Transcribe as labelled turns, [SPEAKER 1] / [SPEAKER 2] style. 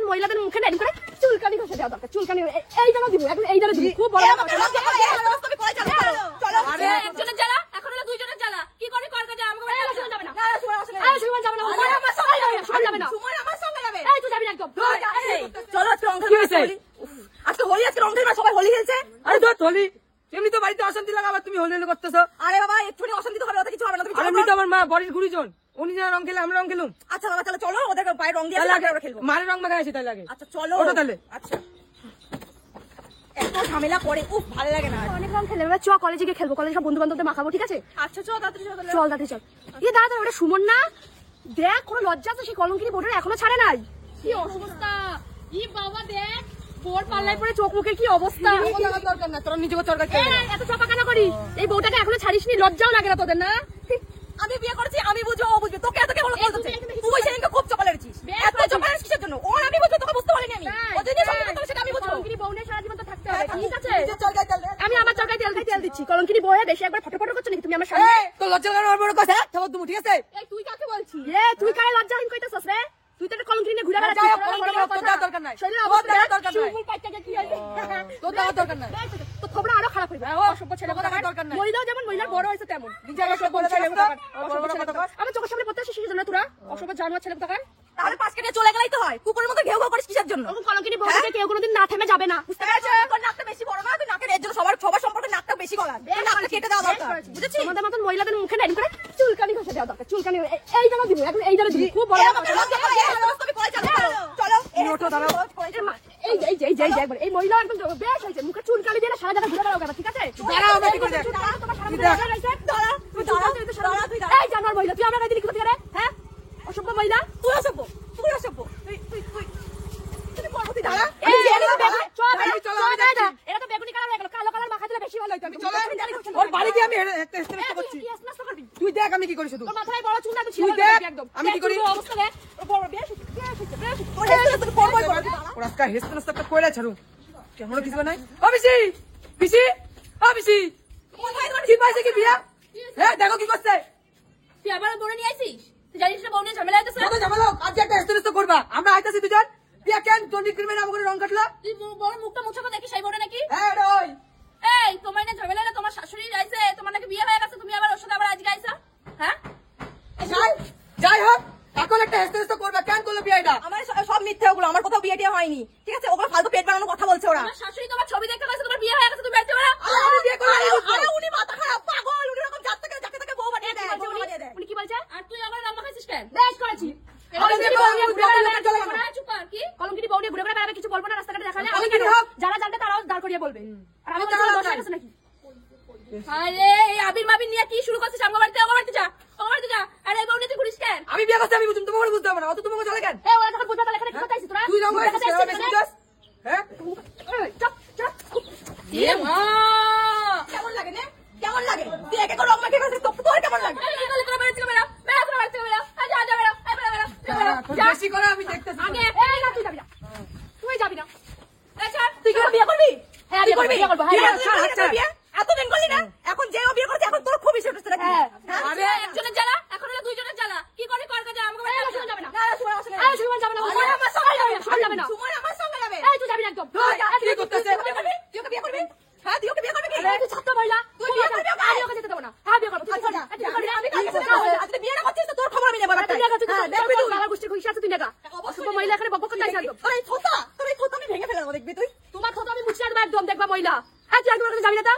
[SPEAKER 1] মহিলাদের মুখে না করে চুলকানি ঘষে দেওয়া দরকার। চুলকানি এই জায়গা দিব, এখন এই জায়গা দিব। খুব বড় চলো। আরে একজনের জ্বালা এখন হলো দুইজনের জ্বালা। কি করে কর কাজে আমাকে বলে সুমন যাবে না। সুমন যাবে না। আমার সঙ্গে যাবে। সুমন যাবে না। সুমন আমার সঙ্গে যাবে। এই তুই যাবি না একদম। চলো আজকে রং খেলতে হবে। আজকে হোলি, আজকে রং খেলবে, সবাই হোলি খেলছে।
[SPEAKER 2] আরে ধর হোলি, এমনি তো বাড়িতে অশান্তি লাগাবার, তুমি হোলি হোলি করতেছো।
[SPEAKER 1] আরে বাবা এক্ষুনি অশান্তি তো হবে, ওটা কিছু হবে না। তুমি
[SPEAKER 2] এমনি তো আমার মা বাড়ির গুরুজন, উনি যা রং খেলে আমরা রং খেলুম।
[SPEAKER 1] আচ্ছা বাবা তাহলে চলো, ওদের পায়ে রং দিয়ে আমরা খেলবো।
[SPEAKER 2] মারে রং মাখাই আছে তাই লাগে।
[SPEAKER 1] আচ্ছা চলো
[SPEAKER 2] ওটা তাহলে।
[SPEAKER 1] আচ্ছা এত ঝামেলা করে ভালো লাগে না। অনেক রং খেলে এবার চ কলেজে গিয়ে খেলবো, কলেজে সব বন্ধু বান্ধবদের মাখাবো, ঠিক আছে? আচ্ছা চল তাড়াতাড়ি চল তাড়াতাড়ি চল। এই দাঁড়া ওটা সুমন না, দেখ কোনো লজ্জা আছে সেই কলঙ্কিনী বোর্ডের এখনো ছাড়ে নাই। কি অবস্থা ই বাবা, দেখ বোর্ড পাল্লায় পরে চোখ মুখের কি অবস্থা।
[SPEAKER 2] দরকার না, তোরা নিজেকে তরকারি
[SPEAKER 1] এত চাপা কেন করিস? এই বউটাকে এখনো ছাড়িসনি, লজ্জাও লাগে না তোদের না? আমি বিয়ে করেছি, আমি বুঝবো ও বুঝবে, তোকে এত কেমন বলতেছে? তুই সেদিনকে খুব চাপা লেগেছিস, এত চাপা লেগেছিস কিসের জন্য? ওর আমি বুঝবো, তোকে বুঝতে পারিনি আমি। ও যদি সঙ্গে কথা সেটা আমি বুঝবো। কলঙ্কিনী বউ নিয়ে সারা জীবন তো থাকতে হবে, ঠিক আছে? আমি আমার চরকায় তেল দিচ্ছি। কলঙ্কিনী বউ বেশি একবার ফটো করছো নাকি তুমি আমার সামনে?
[SPEAKER 2] তো লজ্জা লাগানোর বড় কথা থামো তুমি, ঠিক আছে?
[SPEAKER 1] এই তুই কাকে বলছিস? তুই কারে লজ্জাহীন কইতাছস রে? তুই তো একটা কলঙ্কিনী নিয়ে ঘুরে বেড়াচ্ছিস।
[SPEAKER 2] দরকার নাই,
[SPEAKER 1] শরীরের অবস্থা
[SPEAKER 2] দরকার নাই,
[SPEAKER 1] চুল পাইটাকে কি হইছে?
[SPEAKER 2] তোর দরকার নাই।
[SPEAKER 1] তো খবর আরো খারাপ হইবে। অসভ্য ছেলে কোথাকার।
[SPEAKER 2] দরকার নাই।
[SPEAKER 1] মহিলাও যেমন মহিলার বড় হইছে তেমন। আমি চোখের সামনে পড়তে আসি সেজন্য জন্য তোরা অসভ্য জানোয়ার ছেলে কোথাকার। তাহলে পাঁচ কেটে চলে গেলেই তো হয়। কুকুরের মতো ঘেউ ঘেউ করিস কিসের জন্য? কলঙ্কিনী বউকে কেউ কোনোদিন না থেমে যাবে না, বুঝতে পেরেছো? তোর নাকটা বেশি বড় না, তুই নাকের এর জন্য সবার সম্পর্কে নাকটা বেশি গলার। নাকটা কেটে দেওয়া দরকার, বুঝেছিস? তোমাদের মতন মহিলাদের মুখে না করে চুলকানি ঘষে দেওয়া দরকার। চুলকানি এই জায়গা দিব, এখন এই জায়গা দিব। খুব বড় চলো
[SPEAKER 2] ওঠো দাঁড়াও।
[SPEAKER 1] এই মহিলা একদম বেশ হয়েছে, মুখে চুলকানি দিয়ে সারা জায়গা ঘুরে বেড়াও, ঠিক আছে?
[SPEAKER 2] দাঁড়াও, আমি কি করে দেখ?
[SPEAKER 1] এই জানোয়ার মহিলা, তুই আমরা গাইতে লিখতে পারে? হ্যাঁ অসভ্য মহিলা, তুই অসভ্য, তুই অসভ্য, তুই পরবর্তী দাঁড়া। এটা তো বেগুনি কালার হয়ে গেল, কালো কালার মাখা দিলে বেশি ভালো হইতো।
[SPEAKER 2] ওর বাড়ি গিয়ে আমি একটা স্টেপ করছি, তুই দেখ আমি কি করি। শুধু
[SPEAKER 1] তোর মাথায় বড় চুল না, তুই
[SPEAKER 2] তুই দেখ আমি কি করি।
[SPEAKER 1] অবস্থা রে বড় বেশ
[SPEAKER 2] ওর আজকে হেসতে নাস্তা একটা কইরা ছাড়ু, কেমন কিছু নাই। ও পিসি, পিসি, ও পিসি, কি পাইছে কি বিয়া? হ্যাঁ দেখো কি করছে।
[SPEAKER 1] তুই আবার বড় নিয়ে আইছিস? তুই জানিস না বউ নিয়ে ঝামেলা হইতেছে?
[SPEAKER 2] কত ঝামেলা হোক, আজকে একটা হেসতে নাস্তা করবা। আমরা আইতাছি দুজন। বিয়া কেন জন্ডি ক্রিমের নাম করে রং কাটলা?
[SPEAKER 1] তুই বড় মুখটা মুছে তো দেখি সেই বড় নাকি?
[SPEAKER 2] হ্যাঁ রে ওই।
[SPEAKER 1] এই তোমার না ঝামেলা না, তোমার শাশুড়ি আইছে, তোমার নাকি বিয়ে হয়ে গেছে, তুমি আবার ওর সাথে আবার আজকে আইছো? হ্যাঁ
[SPEAKER 2] যাই হোক এখন একটা হেসতে নাস্তা করবা, কেন করলো বিয়াটা?
[SPEAKER 1] আমার সব মিথ্যা, ওগুলো আমার কোথাও বিয়ে টিয়ে হয়নি, ঠিক আছে? ওগুলো ফালতু পেট বানানোর কথা বলছে ওরা। আমার শাশুড়ি তোমার ছবি দেখতে পাচ্ছে, তোমার বিয়ে হয়ে গেছে, তুমি বেরতে পারো?
[SPEAKER 2] আমি বিয়ে করলাম।
[SPEAKER 1] আরে উনি মাথা খারাপ, পাগল, উনি এরকম যাকে তাকে বউ বানিয়ে দেয়। উনি কি বলছে? আর তুই আমার নাম খাইছিস কেন? বেশ করেছি। কলঙ্কিনী বউ নিয়ে ঘুরে বেড়াবে, কিছু বলবো না, রাস্তাঘাটে দেখালে যারা জানবে তারাও দাঁড় করিয়ে বলবে। আর আমি দোষ হয়ে গেছে নাকি? আরে এই আবির মাবির নিয়ে কি শুরু করছিস? আমার বাড়িতে যা, আমার বাড়িতে যা। আরে এই বউ নিয়ে তুই ঘুরিস কেন?
[SPEAKER 2] আমি বিয়ে করতে আমি বুঝুন, তোমাকে বুঝতে হবে না, অত তোমাকে চলে কেন?
[SPEAKER 1] ওরা যখন বুঝবে তাহলে এখানে কি করতে আইছিস তোরা?
[SPEAKER 2] তুই রং করেছিস কেন? বেশি দোষ। হ্যাঁ
[SPEAKER 1] চপ এ মা, কেমন লাগে রে? কেমন লাগে? তুই একে করে রং মাখিয়ে ফেলছিস, তোর কেমন লাগে? এই গলি করে বেরিয়ে বেরা তোর বাড়ি থেকে বেরা। যা বেরা,
[SPEAKER 2] বেশি করে আমি দেখতেছি।
[SPEAKER 1] আগে এই না, তুই যাবি না, তুই যাবি না। আচ্ছা তুই কি বিয়ে করবি? হ্যাঁ বিয়ে করব। হ্যাঁ এতদিন করলি না, এখন যেও বিয়ে করছিস এখন তোর খুব ইচ্ছে উঠছে নাকি? আরে একজনের জ্বালা এখন হলো দুইজনের জ্বালা। কি করে কর কাজে আমাকে বলে সুমন যাবে না। সুমন যাবে না, সুমন আমার সঙ্গে যাবে। সুমন যাবে না, সুমন আমার সঙ্গে যাবে। এই তুই যাবি না একদম।
[SPEAKER 2] কি করতেছে?
[SPEAKER 1] তুই ওকে বিয়ে করবি? হ্যাঁ তুই ওকে বিয়ে করবি কি? তুই ছাত্র মহিলা, তুই বিয়ে করবি? আমি ওকে যেতে দেব না। হ্যাঁ বিয়ে করব। তুই করবি? আমি আজকে বিয়ে না করছিস তো তোর খবর আমি নেব। তুই নেগা, তুই দেখবি, তুই গালা গুষ্টি খুশি আছে, তুই নেগা। অসভ্য মহিলা এখানে বকবক করতে আইছ একদম। এই থোতা, তোর এই থোতা আমি ভেঙে ফেলবো দেখবি তুই। তোমার থোতা আমি মুছে দেব একদম, দেখবা মহিলা। তুই একদম যাবি না তা?